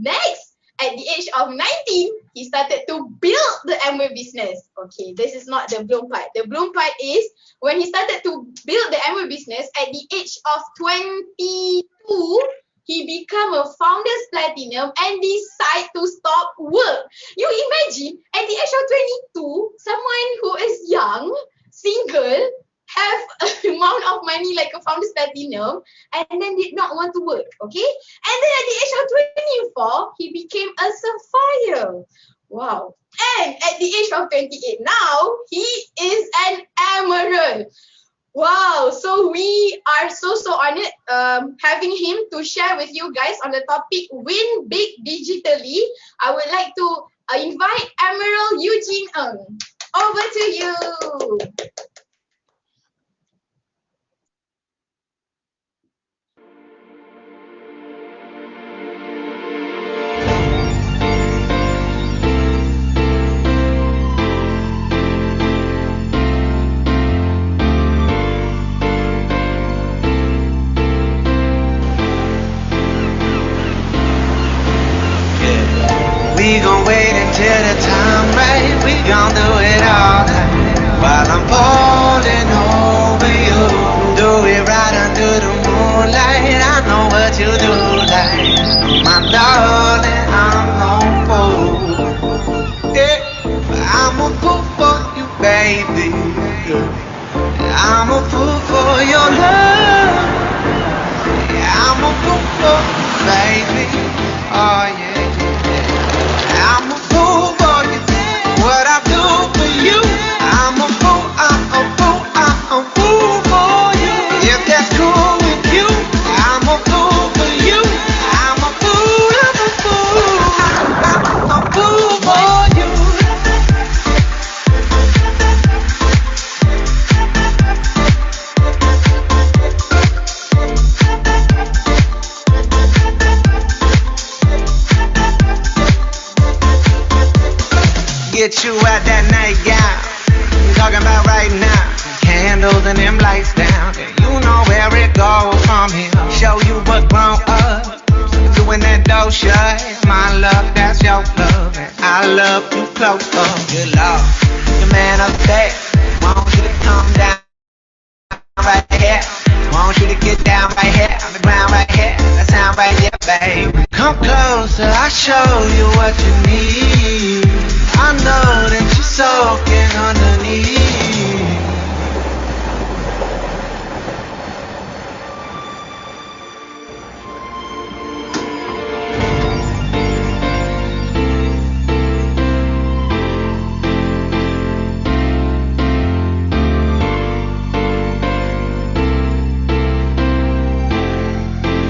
Next, at the age of 19, he started to build the Amway business. Okay, this is not the bloom part. The bloom part is when he started to build the Amway business at the age of 22, he became a founder's platinum and decide to stop work. You imagine, at the age of 22, someone who is young, single, have an amount of money like a founder's platinum and then did not want to work, okay? And then at the age of 24, he became a sapphire. Wow. And at the age of 28 now, he is an emerald. Wow, so we are so honored having him to share with you guys on the topic Win Big Digitally. I would like to invite Emerald Eugene Ng. Over to you. We gon' wait until the time right. We gon' do it all night while I'm falling over you. Do it right under the moonlight. I know what you do like, my darling. I'm no fool. Yeah, I'm a fool for you, baby. I'm a fool for your love. Yeah, I'm a fool for you, baby. Oh yeah. I'm a fool for you, what I do for you. I'm a fool, I'm a fool, I'm a fool for you. If that's cool with you, I'm a fool for you. I'm a fool, I'm a fool, I'm a fool for you. Get you out that nightgown, I'm talking about right now. Candles and them lights down, and you know where it goes from here. Show you what grown up, doing that door shut. My love, that's your love, and I love you close up. Good love, the man up there, want you to come down right here. Want you to get down right here, on the ground right here. That sound right here, babe. Come closer, I'll show you what you need. I know that you're soaking underneath.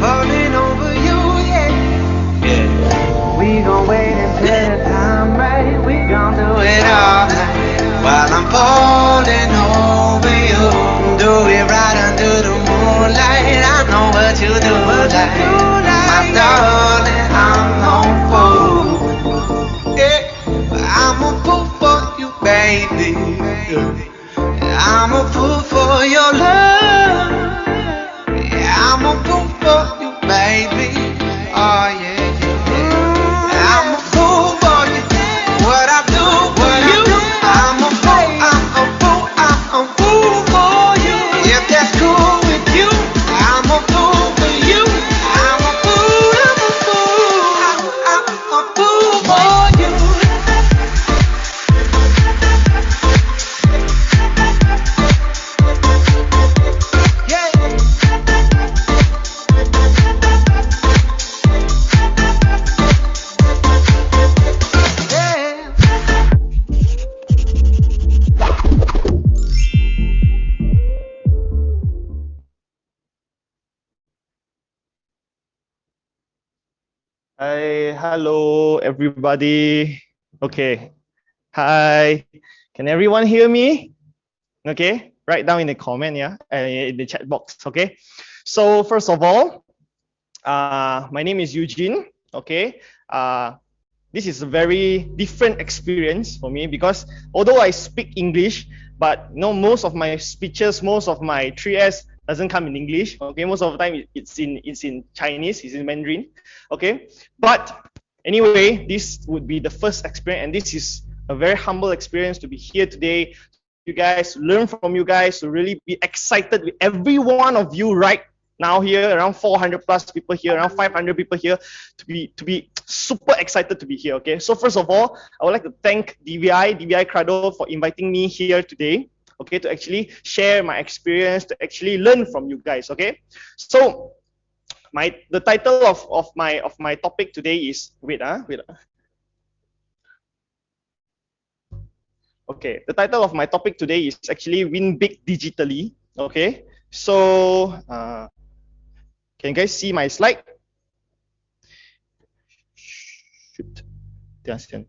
Falling over you, yeah. Yeah. We gon' wait until the time right. We gon' do it all night while I'm falling over you. Do it right under the moonlight. I know what you do like, my darling. I'm no fool. Yeah, I'm a fool for you, baby. I'm a fool for your love. Yeah, I'm a fool for you, baby. Oh yeah. I'm a fool for you, what I do for you. I'm a fool, I'm a fool, I'm a fool for you. If that's cool with you, I'm a fool for you. I'm a fool, I'm a fool, I'm a fool for you. Yeah. Hi, hello everybody. Okay. Hi. Can everyone hear me? Okay. Write down in the comment, yeah, in the chat box. Okay. So first of all, my name is Eugene. Okay. This is a very different experience for me because although I speak English, but most of my speeches, most of my 3S doesn't come in English. Okay, most of the time it's in Chinese, it's in Mandarin. Okay, but anyway, this would be the first experience, and this is a very humble experience to be here today. You guys, learn from you guys, to really be excited with every one of you right now here, around 400 plus people here, around 500 people here, to be super excited to be here. Okay, so first of all, I would like to thank DVI Crado for inviting me here today. Okay, to actually share my experience, to actually learn from you guys. Okay, so the title of my topic today is Okay, the title of my topic today is actually Win Big Digitally. Okay, so can you guys see my slide? Shoot. Can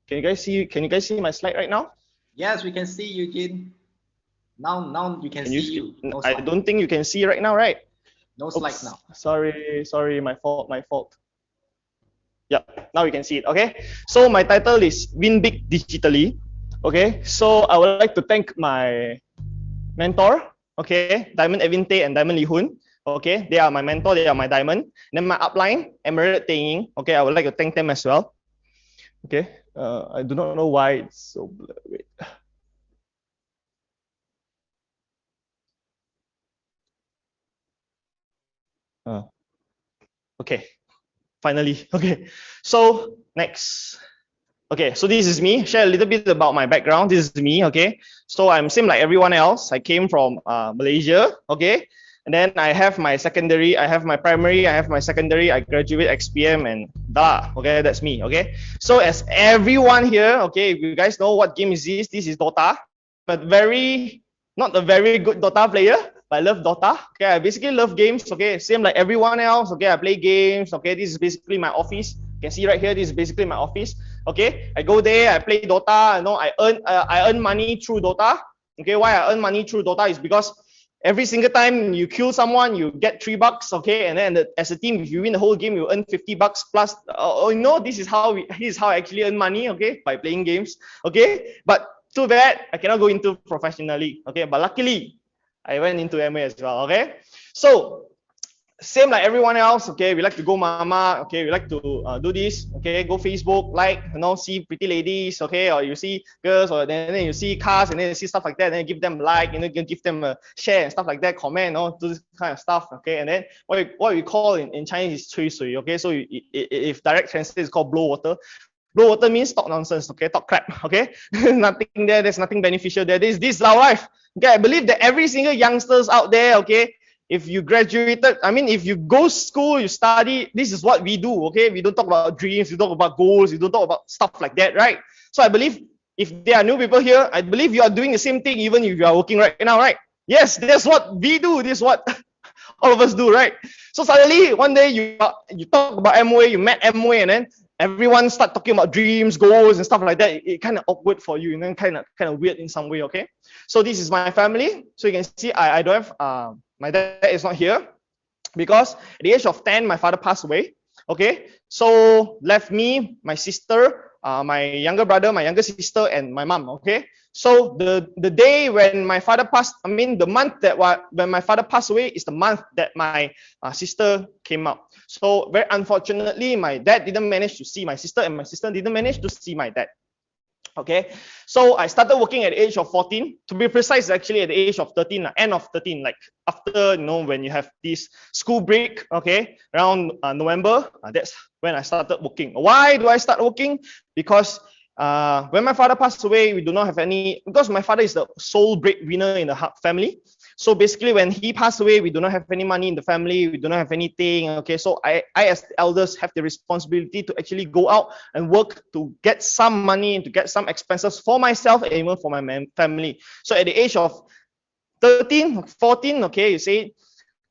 you guys see my slide right now? Yes, we can see Eugene. Now you can see you. No I slide. don't think you can see right now, right? No slide now. Sorry, my fault. Yep, now you can see it. Okay, so my title is Win Big Digitally. Okay, so I would like to thank my mentor, okay, Diamond Evinte and Diamond Lee Hoon. Okay, they are my mentor, they are my diamond. Then my upline, Emerald Teng. Okay, I would like to thank them as well. Okay, I do not know why it's so blurry. Okay, finally. Okay, so next. Okay, so this is me. Share a little bit about my background. This is me. Okay, so I'm same like everyone else. I came from Malaysia. Okay, and then I have my secondary, I have my primary, I have my secondary. I graduate XPM and okay, that's me. Okay, so as everyone here, okay, if you guys know what game is this is Dota, but not a very good Dota player. But I love Dota. Okay, I basically love games. Okay, same like everyone else. Okay, I play games. Okay, this is basically my office. You can see right here. This is basically my office. Okay, I go there. I play Dota. You know, I earn money through Dota. Okay, why I earn money through Dota is because every single time you kill someone, you get $3. Okay, and then as a team, if you win the whole game, you earn $50 plus. This is how I actually earn money. Okay, by playing games. Okay, but too bad I cannot go into professionally. Okay, but luckily I went into MA as well. Okay, so same like everyone else. Okay, we like to go mama. Okay, we like to do this. Okay, go Facebook, like, see pretty ladies. Okay, or you see girls, or then you see cars, and then you see stuff like that. Then you give them like, you can give them a share and stuff like that, comment, do this kind of stuff. Okay, and then what we call in Chinese is 吹水. Okay, so if direct translate is called blow water. Blow water means talk nonsense. Okay, talk crap. Okay, nothing there. There's nothing beneficial there. This is our life. Okay, I believe that every single youngsters out there, okay, if you graduated, if you go school, you study, this is what we do, okay? We don't talk about dreams, we talk about goals, we don't talk about stuff like that, right? So I believe if there are new people here, I believe you are doing the same thing even if you are working right now, right? Yes, that's what we do, this is what all of us do, right? So suddenly, one day you talk about Amway, you met Amway, and then everyone start talking about dreams, goals, and stuff like that. It kind of awkward for you, and then kind of weird in some way, okay? So this is my family. So you can see I don't have my dad is not here because at the age of 10, my father passed away. Okay, so left me, my sister, my younger brother, my younger sister, and my mom. Okay, so the day when my father passed, the month that when my father passed away is the month that my sister came out. So very unfortunately, my dad didn't manage to see my sister, and my sister didn't manage to see my dad. Okay, so I started working at the age of 14. To be precise, actually at the age of 13, end of 13, like after, when you have this school break, okay, around November, that's when I started working. Why do I start working? Because when my father passed away, we do not have any, because my father is the sole breadwinner in the family. So basically, when he passed away, we do not have any money in the family. We do not have anything. Okay, so I as the elders have the responsibility to actually go out and work to get some money, to get some expenses for myself and even for my family. So at the age of 13, 14, okay, you say,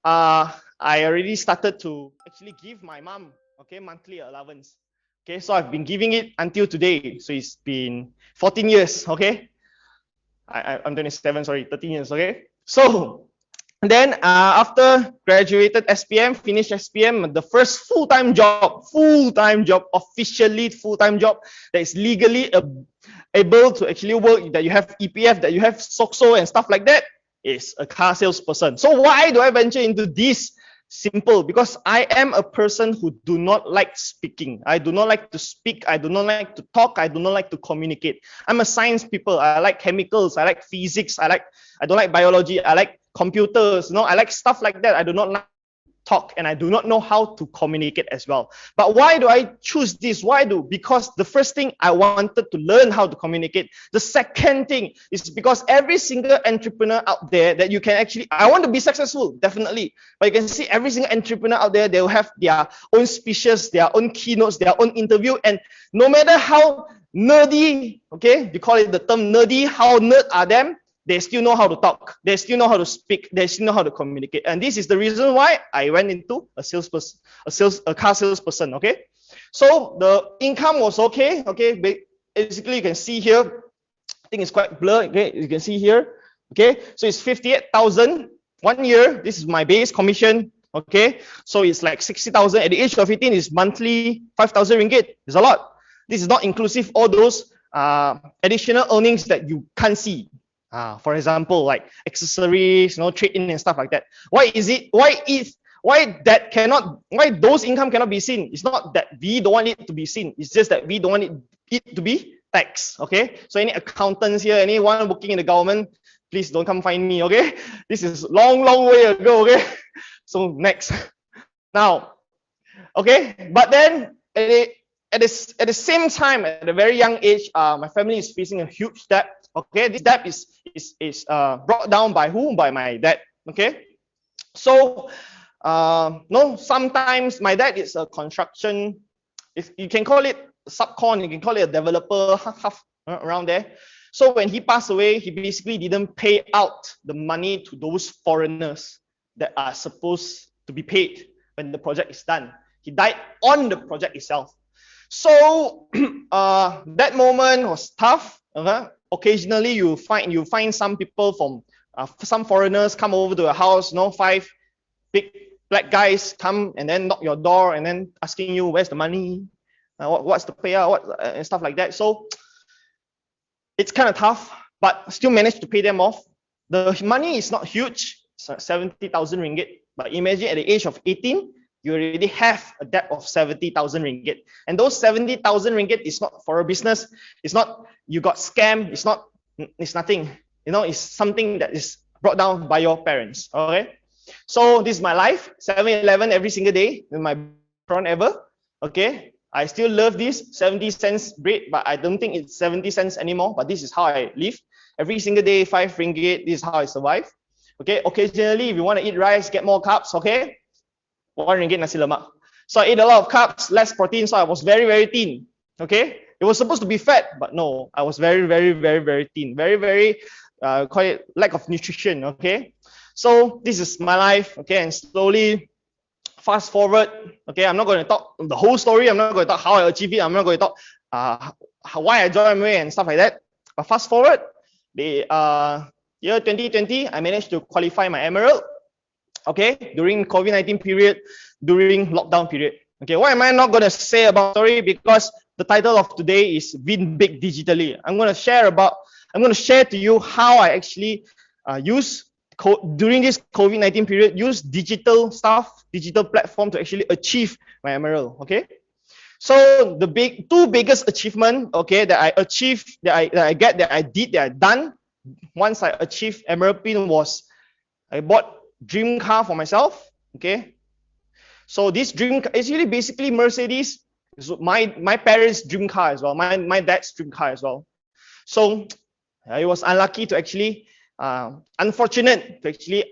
I already started to actually give my mom, okay, monthly allowance. Okay, so I've been giving it until today. So it's been 14 years. Okay, I'm 27. Sorry, 13 years. Okay. So then after graduated SPM, finished SPM, the first full-time job, officially full-time job that is legally able to actually work, that you have EPF, that you have SOCSO and stuff like that, is a car salesperson. So why do I venture into this? Simple, because I am a person who do not like speaking. I do not like to speak. I do not like to talk. I do not like to communicate. I'm a science people. I like chemicals. I like physics. I don't like biology. I like computers. I like stuff like that. I do not like talk, and I do not know how to communicate as well. But why do I choose this? Because the first thing, I wanted to learn how to communicate. The second thing is because every single entrepreneur out there that you can actually, I want to be successful, definitely. But you can see every single entrepreneur out there, they will have their own speeches, their own keynotes, their own interview. And no matter how nerdy, okay, we call it the term nerdy, how nerd are them, they still know how to talk. They still know how to speak. They still know how to communicate. And this is the reason why I went into a car salesperson. Okay, so the income was okay. Okay, basically you can see here. I think it's quite blurred. Okay, you can see here. Okay, so it's 58,000 1 year. This is my base commission. Okay, so it's like 60,000 at the age of 18. Is monthly 5,000 ringgit. It's a lot. This is not inclusive all those additional earnings that you can't see. For example, like accessories, trade-in and stuff like that. Why those income cannot be seen? It's not that we don't want it to be seen. It's just that we don't want it to be taxed. Okay. So any accountants here, anyone working in the government, please don't come find me. Okay. This is long way ago. Okay. So next. Now, okay. But then at the same time, at a very young age, my family is facing a huge debt. Okay, this debt is brought down by who? By my dad. Okay, so sometimes my dad is a construction. If you can call it subcon, you can call it a developer, half around there. So when he passed away, he basically didn't pay out the money to those foreigners that are supposed to be paid when the project is done. He died on the project itself. So that moment was tough. Occasionally you find some people from some foreigners come over to your house, 5 big black guys come and then knock your door and then asking you where's the money, what's the payout, and stuff like that. So it's kind of tough, but still managed to pay them off. The money is not huge, 70,000 ringgit, but imagine at the age of 18, you already have a debt of 70,000 ringgit. And those 70,000 ringgit is not for a business. It's not you got scammed. It's nothing. It's something that is brought down by your parents. Okay. So this is my life. 7-Eleven every single day with my restaurant ever. Okay. I still love this 70 cents bread, but I don't think it's 70 cents anymore. But this is how I live. Every single day, 5 ringgit. This is how I survive. Okay. Occasionally, if you want to eat rice, get more carbs. Okay. 1 ringgit nasi lemak. So I ate a lot of carbs, less protein, so I was very, very thin. Okay, it was supposed to be fat, but no, I was very, very, very, very thin. Very, very, quite lack of nutrition. Okay, so this is my life. Okay, and slowly fast forward. Okay, I'm not going to talk the whole story. I'm not going to talk how I achieved it. I'm not going to talk why I joined Amway and stuff like that. But fast forward, the year 2020, I managed to qualify my Emerald. Okay, during COVID-19 period, during lockdown period. Okay, why am I not going to say about story? Because the title of today is Win Big Digitally. I'm going to share to you how I actually during this COVID-19 period, use digital platform to actually achieve my Emerald. Okay, so the two biggest achievement, okay, that I achieved, that I done once I achieved Emerald Pin was I bought dream car for myself. Okay, so this dream is really basically Mercedes. So my parents' dream car as well, my dad's dream car as well. So I was unlucky to actually unfortunate to actually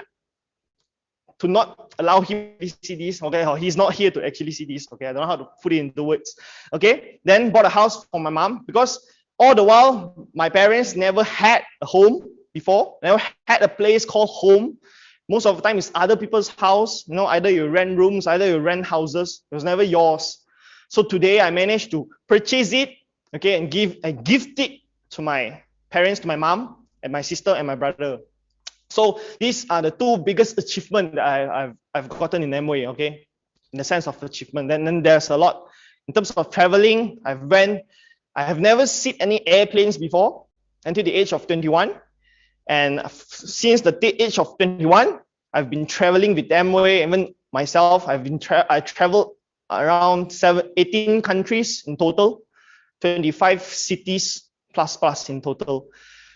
to not allow him to see this. Okay, or he's not here to actually see this. Okay, I don't know how to put it into words. Okay, then bought a house for my mom, because all the while my parents never had a home before, never had a place called home. Most of the time it's other people's house. Either you rent rooms, either you rent houses. It was never yours. So today I managed to purchase it, okay, and gift it to my parents, to my mom and my sister and my brother. So these are the two biggest achievements that I've gotten in Amway, okay, in the sense of achievement. Then there's a lot in terms of traveling. I have never seen any airplanes before until the age of 21. And since the age of 21, I've been traveling with Amway. Even myself, I traveled around 18 countries in total, 25 cities plus in total,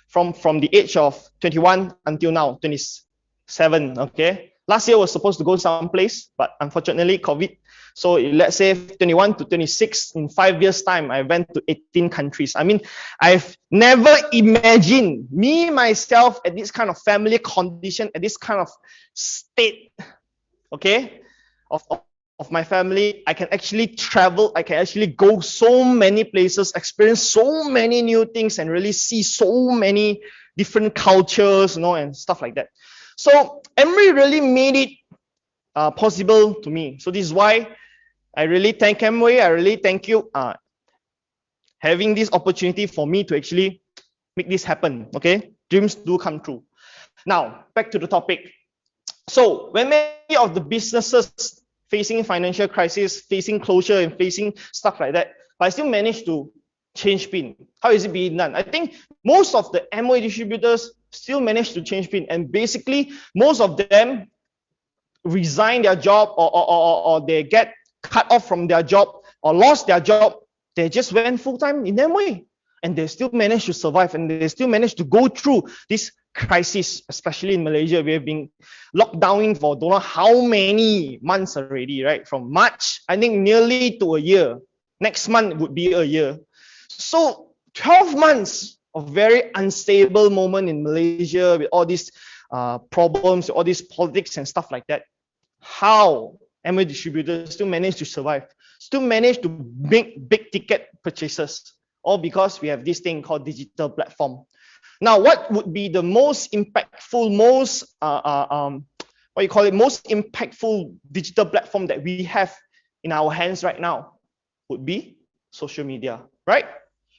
from the age of 21 until now, 27. Okay, last year was supposed to go someplace, but unfortunately COVID. So let's say 21 to 26, in 5 years time, I went to 18 countries. I mean, I've never imagined me myself at this kind of family condition, at this kind of state, okay, of my family. I can actually travel, I can actually go so many places, experience so many new things, and really see so many different cultures, and stuff like that. So Amway really made it possible to me. So this is why I really thank Amway. I really thank you having this opportunity for me to actually make this happen. Okay, dreams do come true. Now back to the topic. So when many of the businesses facing financial crisis, facing closure, and facing stuff like that, but I still managed to change PIN. How is it being done? I think most of the Amway distributors still manage to change PIN, and basically most of them resign their job or they get cut off from their job or lost their job. They just went full-time in Amway, and they still managed to survive, and they still managed to go through this crisis, especially in Malaysia. We have been locked down for don't know how many months already, right? From March, I think nearly to a year. Next month would be a year. So 12 months of very unstable moment in Malaysia with all these problems, all these politics and stuff like that. How Amway distributors still manage to survive, still manage to make big ticket purchases, all because we have this thing called digital platform. Now, what would be the most impactful, most most impactful digital platform that we have in our hands right now? Would be social media, right?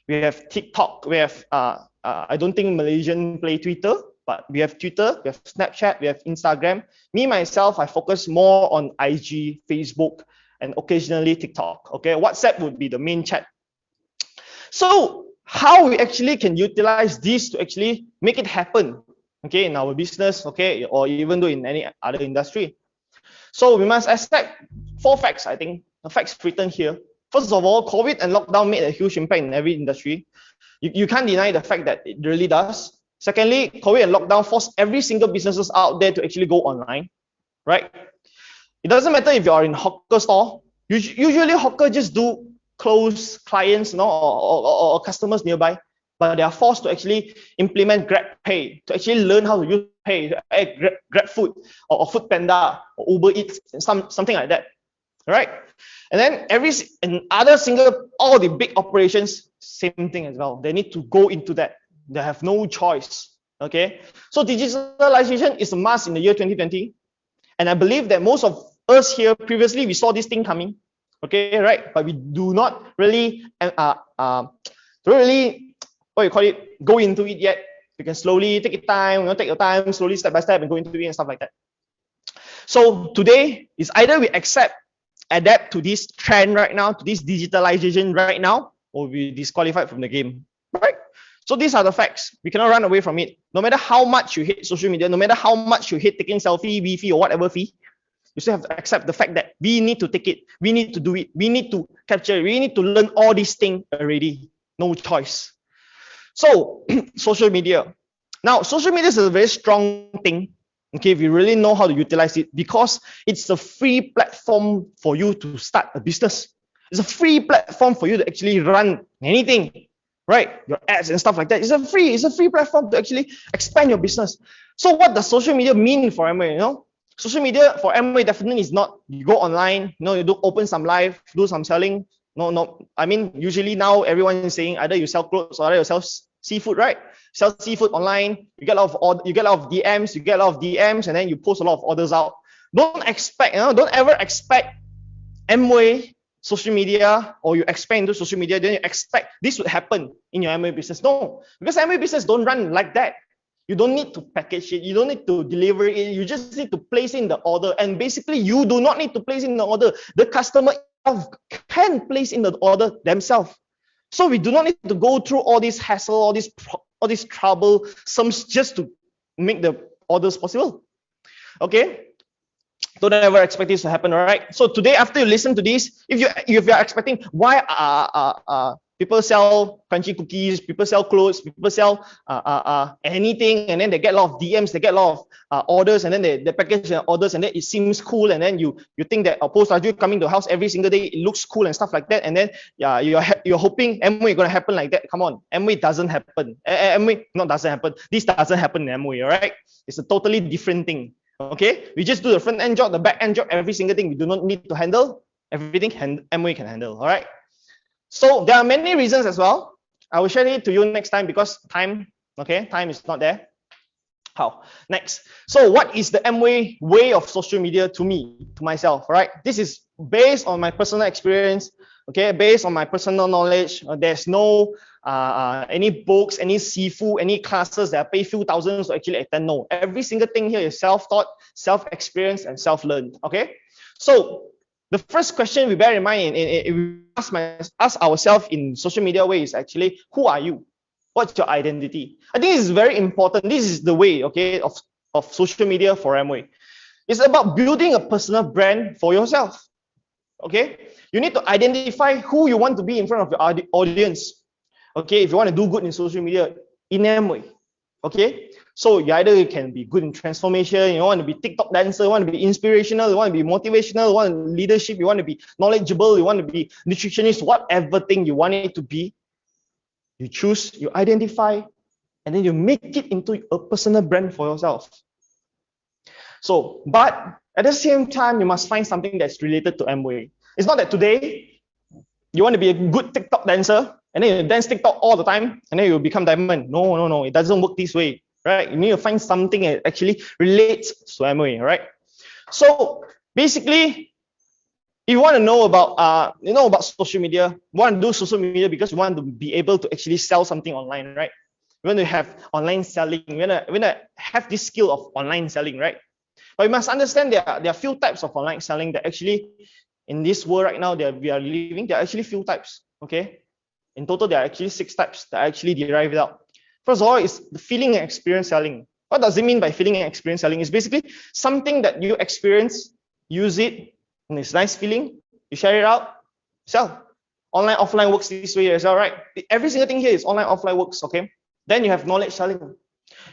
We have TikTok, we have I don't think Malaysian play Twitter, but we have Twitter, we have Snapchat, we have Instagram. Me myself, I focus more on IG, Facebook, and occasionally TikTok. Okay, WhatsApp would be the main chat. So how we actually can utilize this to actually make it happen, okay, in our business, okay, or even though in any other industry. So we must accept 4 facts, I think, the facts written here. First of all, COVID and lockdown made a huge impact in every industry. You can't deny the fact that it really does. Secondly, COVID and lockdown forced every single businesses out there to actually go online, right? It doesn't matter if you're in hawker store. Usually hawker just do close clients, or customers nearby, but they are forced to actually implement GrabPay, to actually learn how to use Pay, GrabFood, or Foodpanda, or Uber Eats, and something like that, right? And then all the big operations, same thing as well. They need to go into that. They have no choice, okay? So digitalization is a must in the year 2020. And I believe that most of us here, previously, we saw this thing coming, okay, right? But we do not really, go into it yet. You can slowly take your time, slowly, step by step, and go into it and stuff like that. So today is either we adapt to this trend right now, to this digitalization right now, or we disqualified from the game, right? So these are the facts. We cannot run away from it. No matter how much you hate social media, no matter how much you hate taking selfie, WeFi, or whatever fee, you still have to accept the fact that we need to take it. We need to do it. We need to capture it. We need to learn all these things already. No choice. So social media. Now, social media is a very strong thing. Okay, if you really know how to utilize it, because it's a free platform for you to start a business. It's a free platform for you to actually run anything, right? Your ads and stuff like that. It's a free platform to actually expand your business. So what does social media mean for Amway? Social media for Amway definitely is not you go online, you do open some live, do some selling. No. I mean, usually now everyone is saying either you sell clothes or either you sell seafood, right? Sell seafood online, you get a lot of DMs, and then you post a lot of orders out. Don't ever expect Amway social media, or you expand into social media, then you expect this would happen in your Amway business. No, because Amway business don't run like that. You don't need to package it, you don't need to deliver it, you just need to place in the order. And basically, you do not need to place in the order. The customer can place in the order themselves. So we do not need to go through all this hassle, all this trouble, just to make the orders possible. Okay. Don't ever expect this to happen, all right? So today, after you listen to this, if you're expecting why people sell crunchy cookies, people sell clothes, people sell anything, and then they get a lot of DMs, they get a lot of orders, and then they package their orders, and then it seems cool, and then you think that Post Raju coming to the house every single day, it looks cool and stuff like that, and then you're hoping Amway gonna happen like that. Come on, Amway doesn't happen. Amway doesn't happen. This doesn't happen in Amway, all right? It's a totally different thing. Okay, we just do the front end job, the back end job, every single thing. We do not need to handle everything. Amway can handle. All right. So there are many reasons as well. I will share it to you next time because time. Okay, time is not there. How? Next. So what is the Amway way of social media to me, to myself? Right. This is based on my personal experience. Okay, based on my personal knowledge. There's no any books, any sifu, any classes that I pay few thousands to actually attend. No, every single thing here is self-taught, self-experienced, and self-learned. Okay, so the first question we bear in mind, we ask ourselves in social media way is actually, who are you? What's your identity? I think this is very important. This is the way, okay, of social media for Amway. It's about building a personal brand for yourself. Okay, you need to identify who you want to be in front of your audience. Okay, if you want to do good in social media in Amway. Okay, so you either can be good in transformation, you want to be TikTok dancer, you want to be inspirational, you want to be motivational, you want leadership, you want to be knowledgeable, you want to be nutritionist, whatever thing you want it to be, you choose, you identify, and then you make it into a personal brand for yourself. So, but at the same time, you must find something that's related to Amway. It's not that today you want to be a good TikTok dancer and then you dance TikTok all the time and then you become diamond. No, it doesn't work this way, right? You need to find something that actually relates to Amway, right? So basically, if you want to know about about social media, you want to do social media because you want to be able to actually sell something online, right? You want to have online selling, you want to have this skill of online selling, right? But you must understand there are few types of online selling that actually in this world right now that we are living, there are actually few types. Okay, in total there are actually 6 types that actually derive it out. First of all, is the feeling and experience selling. What does it mean by feeling and experience selling? It's basically something that you experience, use it, and it's nice feeling. You share it out, sell. Online, offline works this way as well, right? Every single thing here is online, offline works. Okay. Then you have knowledge selling.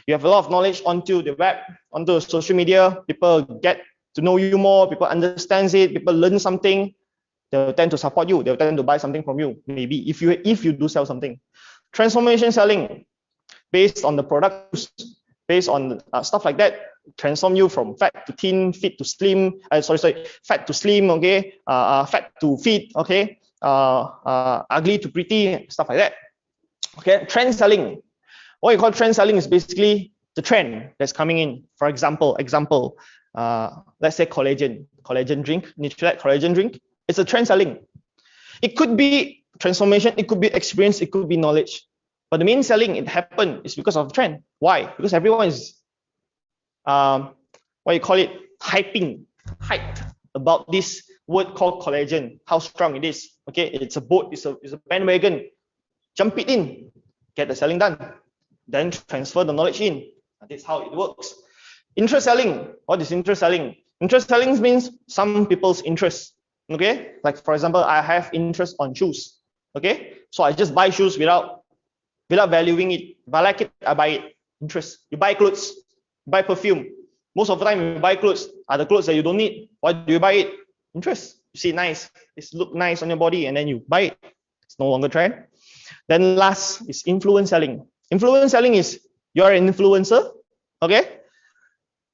You have a lot of knowledge onto the web, onto social media. People get to know you more. People understand it. People learn something. They'll tend to support you. They'll tend to buy something from you. Maybe if you do sell something. Transformation selling, based on the products, based on stuff like that. Transform you from fat to thin, fit to slim. Fat to slim. Okay. Fat to fit. Okay. Ugly to pretty. Stuff like that. Okay. Trend selling. What you call trend selling is basically the trend that's coming in. For example, let's say collagen drink, Nutrilite collagen drink. It's a trend selling. It could be transformation, it could be experience, it could be knowledge. But the main selling it happened is because of the trend. Why? Because everyone is hyped about this word called collagen, how strong it is. Okay, it's a boat, it's a bandwagon. Jump it in, get the selling done. Then transfer the knowledge in. That's how it works. Interest selling. What is interest selling? Interest selling means some people's interest. Okay, like for example, I have interest on shoes. Okay, so I just buy shoes without valuing it. If I like it, I buy it. Interest. You buy clothes, buy perfume. Most of the time, you buy clothes are the clothes that you don't need. Why do you buy it? Interest. You see nice. It look nice on your body, and then you buy it. It's no longer trend. Then last is influence selling. Influence selling is you're an influencer, okay?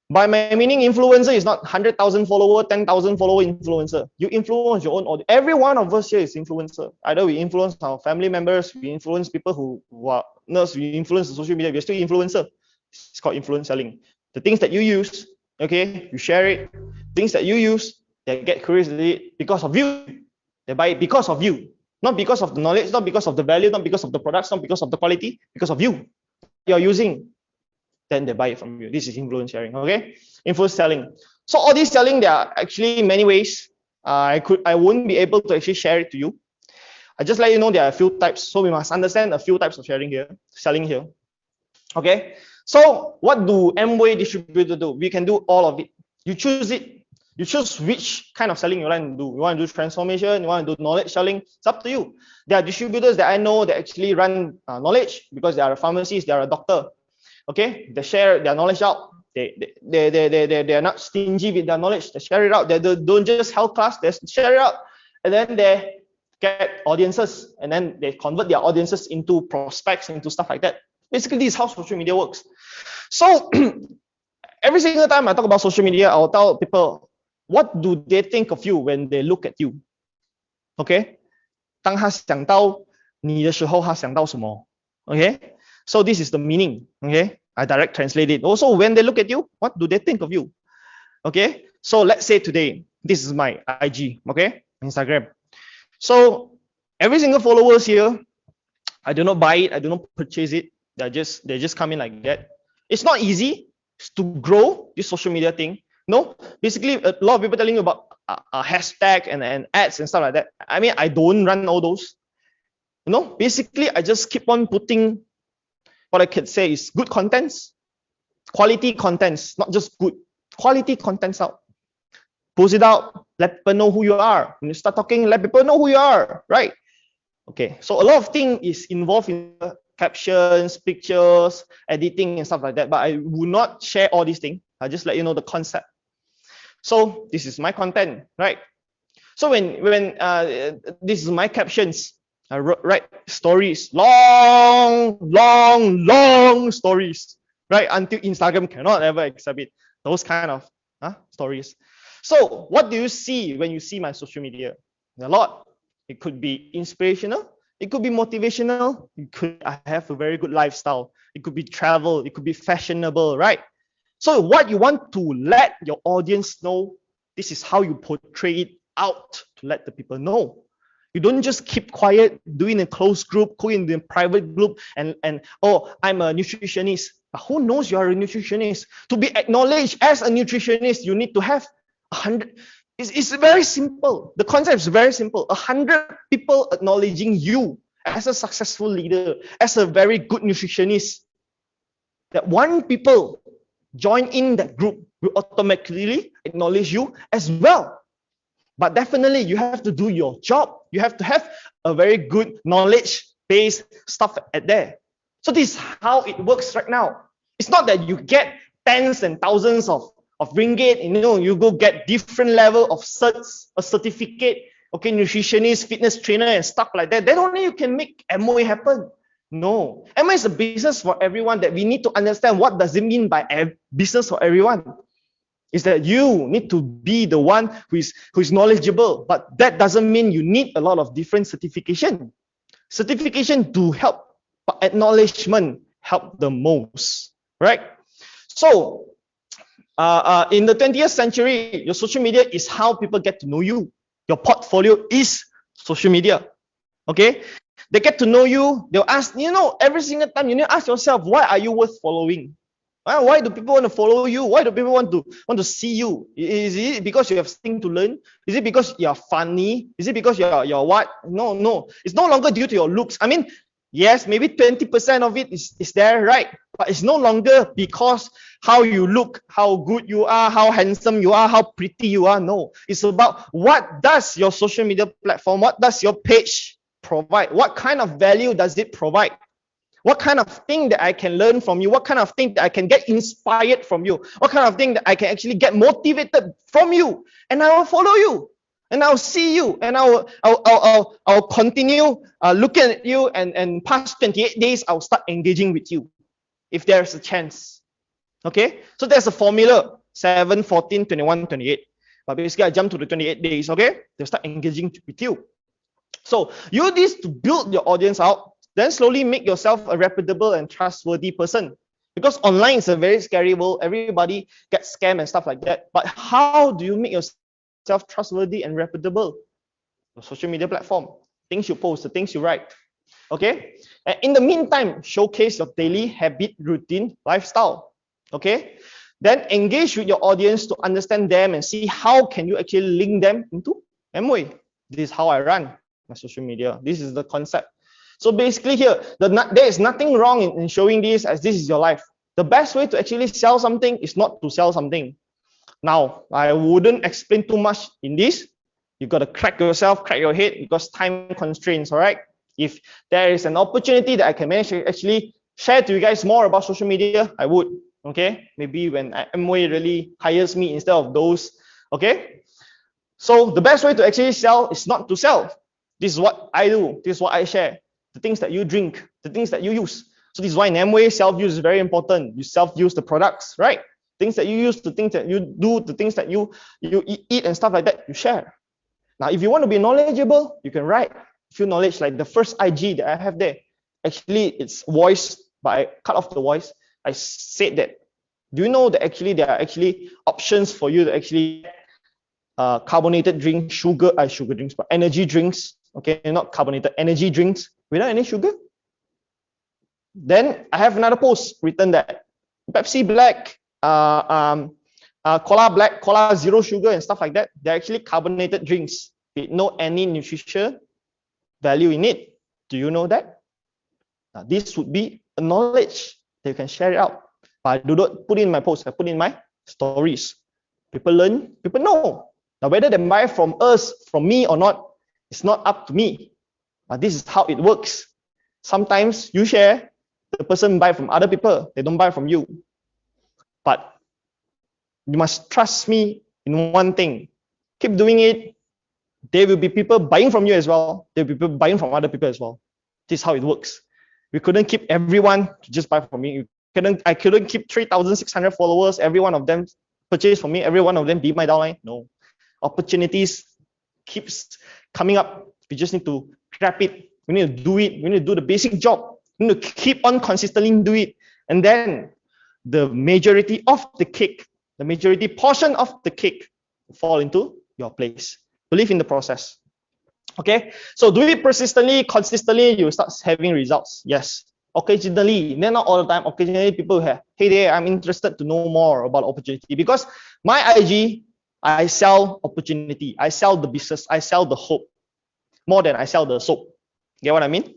By my meaning, influencer is not 100,000 follower, 10,000 follower influencer. You influence your own audience. Every one of us here is influencer. Either we influence our family members, we influence people who are nurse, we influence the social media, we're still influencer. It's called influence selling. The things that you use, okay, you share it. Things that you use, they get curious with it because of you. They buy it because of you. Not because of the knowledge, not because of the value, not because of the products, not because of the quality, because of you. You're using, then they buy it from you. This is influence sharing, okay? Influence selling. So all this selling, there are actually many ways. I wouldn't be able to actually share it to you. I just let you know there are a few types. So we must understand a few types of selling here. Okay. So what do Amway distributor do? We can do all of it. You choose it. You choose which kind of selling you want to do. You want to do transformation, you want to do knowledge selling, it's up to you. There are distributors that I know that actually run knowledge because they are a pharmacist, they are a doctor. Okay, they share their knowledge out. They are not stingy with their knowledge. They share it out. They don't just help class, they share it out. And then they get audiences, and then they convert their audiences into prospects, into stuff like that. Basically, this is how social media works. So every single time I talk about social media, I'll tell people, what do they think of you when they look at you? Okay? 当他想到你的时候，他想到什么? Okay? So this is the meaning. Okay? I direct translate it. Also, when they look at you, what do they think of you? Okay? So let's say today, this is my IG, okay? Instagram. So every single followers here, I do not buy it, I do not purchase it. They just come in like that. It's not easy to grow this social media thing. No, basically a lot of people telling you about a hashtag and ads and stuff like that. I mean, I don't run all those. You know, basically I just keep on putting what I could say is good contents, quality contents, not just good, quality contents out. Post it out, let people know who you are. When you start talking, let people know who you are, right? Okay, so a lot of things is involved in captions, pictures, editing and stuff like that, but I will not share all these things. I'll just let you know the concept. So this is my content, right? So when this is my captions, I write stories, long stories, right? Until Instagram cannot ever accept it. Those kind of stories. So what do you see when you see my social media? A lot. It could be inspirational. It could be motivational. I have a very good lifestyle. It could be travel. It could be fashionable, right? So what you want to let your audience know, this is how you portray it out to let the people know. You don't just keep quiet, doing a closed group, going in a private group, and oh, I'm a nutritionist. But who knows you are a nutritionist? To be acknowledged as a nutritionist, you need to have 100. It's very simple. The concept is very simple. 100 people acknowledging you as a successful leader, as a very good nutritionist. That one people join in that group will automatically acknowledge you as well. But definitely you have to do your job. You have to have a very good knowledge-based stuff at there. So this is how it works right now. It's not that you get tens and thousands of ringgit, you go get different level of certs, a certificate, okay, nutritionist, fitness trainer and stuff like that. Then only you can make Amway happen. No, Amway is a business for everyone. That we need to understand what does it mean by a business for everyone. Is that you need to be the one who is knowledgeable, but that doesn't mean you need a lot of different certification. Certification to help, but acknowledgement help the most, right? So in the 20th century, your social media is how people get to know you. Your portfolio is social media. Okay? They get to know you. They'll ask, every single time you need to ask yourself, why are you worth following? Why do people want to follow you? Why do people want to see you? Is it because you have something to learn? Is it because you're funny? Is it because you're what? No. It's no longer due to your looks. I mean, yes, maybe 20% of it is there, right? But it's no longer because how you look, how good you are, how handsome you are, how pretty you are. No, it's about what does your social media platform, what does your page provide? What kind of value does it provide? What kind of thing that I can learn from you? What kind of thing that I can get inspired from you? What kind of thing that I can actually get motivated from you? And I will follow you. And I'll see you, and I'll continue looking at you, and past 28 days, I'll start engaging with you, if there's a chance. Okay, so there's a formula: 7, 14, 21, 28. But basically, I jump to the 28 days. Okay, they'll start engaging with you. So use this to build your audience out. Then slowly make yourself a reputable and trustworthy person. Because online is a very scary world. Everybody gets scammed and stuff like that. But how do you make yourself trustworthy and reputable? Your social media platform, things you post, the things you write. Okay? And in the meantime, showcase your daily habit, routine, lifestyle. Okay? Then engage with your audience to understand them and see how can you actually link them into Amway. This is how I run my social media. This is the concept. So basically here, there is nothing wrong in showing this as this is your life. The best way to actually sell something is not to sell something. Now, I wouldn't explain too much in this. You got to crack yourself, crack your head, because time constraints, all right? If there is an opportunity that I can manage to actually share to you guys more about social media, I would, okay? Maybe when Amway really hires me instead of those, okay? So the best way to actually sell is not to sell. This is what I do. This is what I share. The things that you drink, the things that you use. So this is why in Amway, self-use is very important. You self-use the products, right? Things that you use, the things that you do, the things that you eat and stuff like that, you share. Now, if you want to be knowledgeable, you can write a few knowledge, like the first IG that I have there. Actually, it's voice, but I cut off the voice. I said that. Do you know that actually there are actually options for you to actually carbonated drinks, sugar drinks, but energy drinks, okay, not carbonated, energy drinks without any sugar? Then I have another post written that Pepsi Black, Cola Black, Cola Zero Sugar and stuff like that, they're actually carbonated drinks with no any nutritional value in it. Do you know that? Now, this would be a knowledge that you can share it out. But I do not put in my post, I put in my stories. People learn, people know. Now, whether they buy from us, from me or not, it's not up to me. But this is how it works. Sometimes you share, the person buy from other people, they don't buy from you. But you must trust me in one thing. Keep doing it. There will be people buying from you as well. There will be people buying from other people as well. This is how it works. We couldn't keep everyone to just buy from me. I couldn't keep 3,600 followers, every one of them purchase from me, every one of them be my downline. No. Opportunities keeps coming up. We just need to grab it. We need to do it. We need to do the basic job. We need to keep on consistently do it. And then the majority of the cake, the majority portion of the cake will fall into your place. Believe in the process. Okay, so do it persistently, consistently, you start having results. Yes. Occasionally, not all the time. Occasionally, people have, hey there, I'm interested to know more about opportunity, because my IG, I sell opportunity, I sell the business, I sell the hope more than I sell the soap. Get what I mean?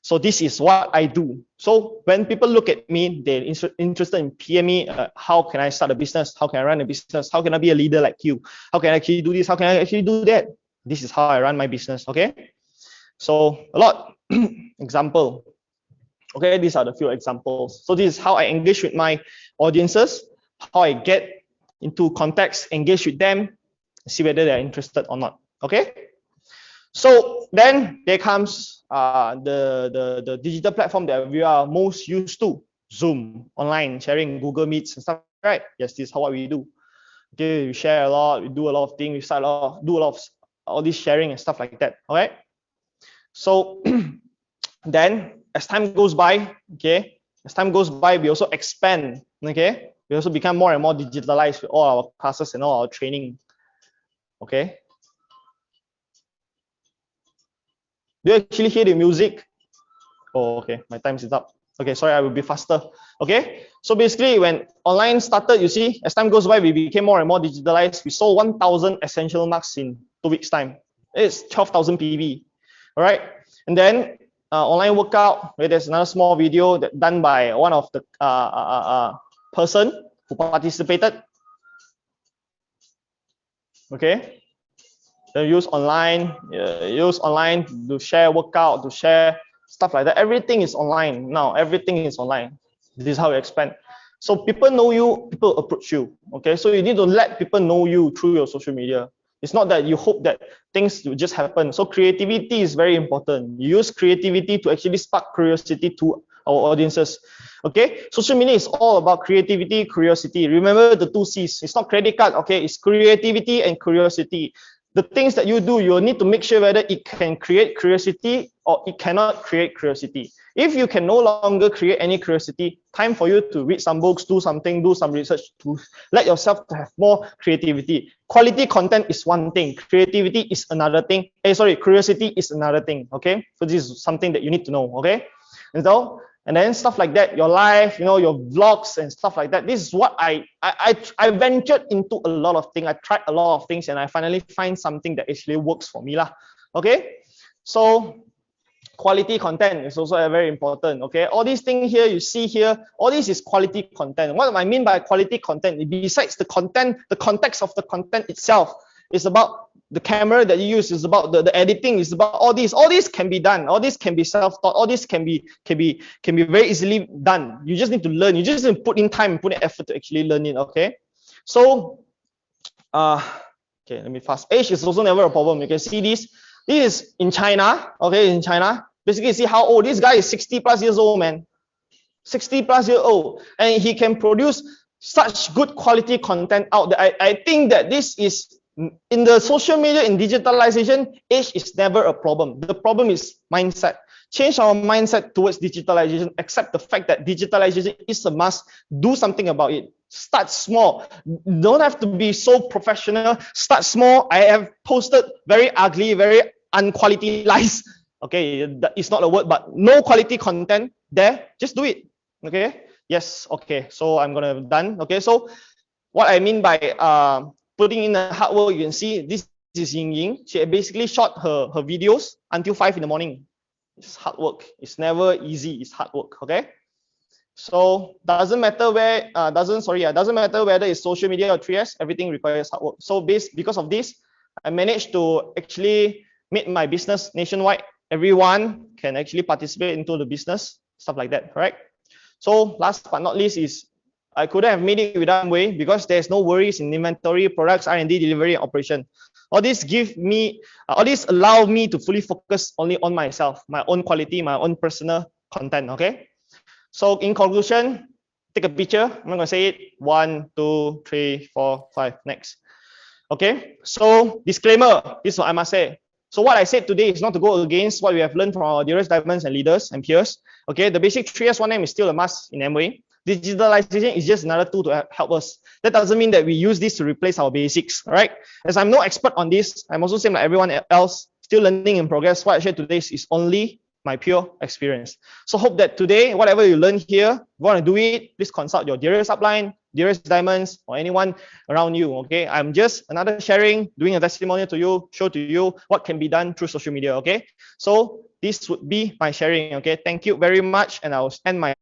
So this is what I do. So when people look at me, they're interested in PM me, how can I start a business? How can I run a business? How can I be a leader like you? How can I actually do this? How can I actually do that? This is how I run my business, okay? So a lot, example. Okay, these are the few examples. So this is how I engage with my audiences, how I get into context, engage with them, see whether they're interested or not, okay? So then there comes the digital platform that we are most used to, Zoom, online, sharing, Google Meets and stuff, right? Yes, this is how we do. Okay, we share a lot, we do a lot of things, we start do a lot of all this sharing and stuff like that, all right? So then as time goes by, okay, as time goes by, we also expand, okay? We also become more and more digitalized with all our classes and all our training, okay? Do you actually hear the music? Oh, okay, my time is up. Okay, sorry, I will be faster. Okay, so basically when online started, you see, as time goes by, we became more and more digitalized. We sold 1,000 essential marks in 2 weeks' time. It's 12,000 PV, all right? And then online workout, where there's another small video that done by one of the person who participated. Okay, they use online to share workout, to share stuff like that. Everything is online now. Everything is online. This is how we expand. So people know you, people approach you. Okay, so you need to let people know you through your social media. It's not that you hope that things will just happen. So creativity is very important. You use creativity to actually spark curiosity to our audiences. Okay, social media is all about creativity, curiosity. Remember the 2 C's. It's not credit card. Okay, it's creativity and curiosity. The things that you do, you need to make sure whether it can create curiosity or it cannot create curiosity. If you can no longer create any curiosity, time for you to read some books, do something, do some research to let yourself to have more creativity. Quality content is one thing, creativity is another thing. Curiosity is another thing. Okay, so this is something that you need to know. Okay, and then stuff like that, your life, you know, your vlogs and stuff like that. This is what I ventured into a lot of things. I tried a lot of things and I finally find something that actually works for me lah. Okay, so quality content is also very important. Okay, all these things here you see here, all this is quality content. What I mean by quality content, besides the content, the context of the content itself, is about the camera that you use, is about the editing, is about all these. All this can be done. All this can be self-taught. All this can be very easily done. You just need to learn. You just need to put in time, put in effort to actually learn it. Okay, so okay, let me fast. Age is also never a problem. You can see this. This is in China. Okay, in China. Basically, you see how old this guy is. 60 plus years old, man. 60 plus years old, and he can produce such good quality content out there. I think that this is, in the social media, in digitalization, age is never a problem. The problem is mindset. Change our mindset towards digitalization. Accept the fact that digitalization is a must. Do something about it. Start small. Don't have to be so professional. Start small. I have posted very ugly, very unquality lies. Okay, it's not a word, but no quality content there. Just do it. Okay. Yes. Okay. So I'm gonna done. Okay. So what I mean by putting in the hard work, you can see this is Ying Ying. She basically shot her videos until 5 in the morning. It's hard work. It's never easy. It's hard work. Okay. So doesn't matter where doesn't matter whether it's social media or 3S, everything requires hard work. So because of this, I managed to actually make my business nationwide. Everyone can actually participate into the business, stuff like that, right? So last but not least is, I couldn't have made it without Amway because there's no worries in inventory, products, R&D, delivery, and operation. All this allow me to fully focus only on myself, my own quality, my own personal content. Okay. So in conclusion, take a picture. I'm gonna say it. 1, 2, 3, 4, 5. Next. Okay. So disclaimer. This is what I must say. So what I said today is not to go against what we have learned from our dearest diamonds and leaders and peers. Okay. The basic 3S 1M is still a must in Amway. Digitalization is just another tool to help us. That doesn't mean that we use this to replace our basics, right? As I'm no expert on this, I'm also same like everyone else, still learning in progress. What I shared today is only my pure experience. So hope that today, whatever you learn here, if you want to do it, please consult your dearest upline, dearest diamonds, or anyone around you. Okay, I'm just another sharing, doing a testimonial to you, show to you what can be done through social media. Okay, so this would be my sharing. Okay, thank you very much, and I'll end my